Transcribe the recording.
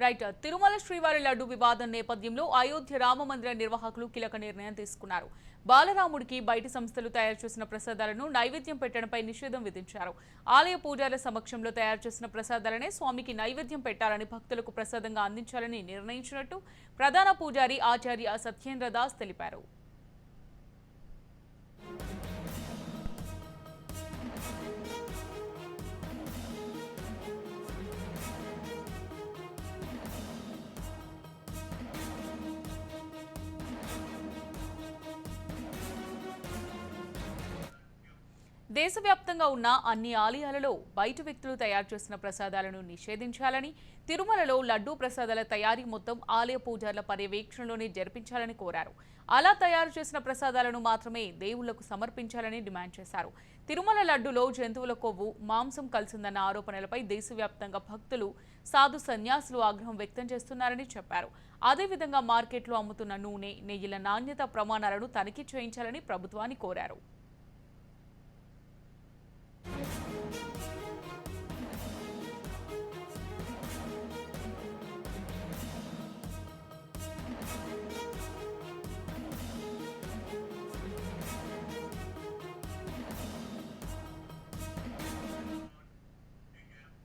Right Tirumala శ్రీవారి లడ్డు వివాదం నేపథ్యంలో అయోధ్య రామ మందిర నిర్వాహకులు కీలక నిర్ణయం తీసుకున్నారు. బాలరాముడికి బయటి సంస్థలు తయారు చేసిన ప్రసాదాలను నైవేద్యం పెట్టడంపై నిషేధం విధించారు. ఆలయ పూజారుల సమక్షంలో తయారు చేసిన ప్రసాదాలనే స్వామికి నైవేద్యం పెట్టాలని, భక్తులకు ప్రసాదంగా అందించాలని నిర్ణయించినట్టు ప్రధాన పూజారి ఆచార్య సత్యేంద్ర దాస్ తెలిపారు. దేశవ్యాప్తంగా ఉన్న అన్ని ఆలయాలలో బయట వ్యక్తులు తయారు చేసిన ప్రసాదాలను నిషేధించాలని, తిరుమలలో లడ్డూ ప్రసాదాల తయారీ మొత్తం ఆలయ పూజారుల పర్యవేక్షణలోనే జరిపించాలని కోరారు. అలా తయారు చేసిన ప్రసాదాలను మాత్రమే దేవుళ్లకు సమర్పించాలని డిమాండ్ చేశారు. తిరుమల లడ్డూలో జంతువుల కొవ్వు, మాంసం కలిసిందన్న ఆరోపణలపై దేశవ్యాప్తంగా భక్తులు, సాధు సన్యాసులు ఆగ్రహం వ్యక్తం చేస్తున్నారని చెప్పారు. అదేవిధంగా మార్కెట్లో అమ్ముతున్న నూనె, నెయ్యిల నాణ్యత ప్రమాణాలను తనిఖీ చేయించాలని ప్రభుత్వాన్ని కోరారు.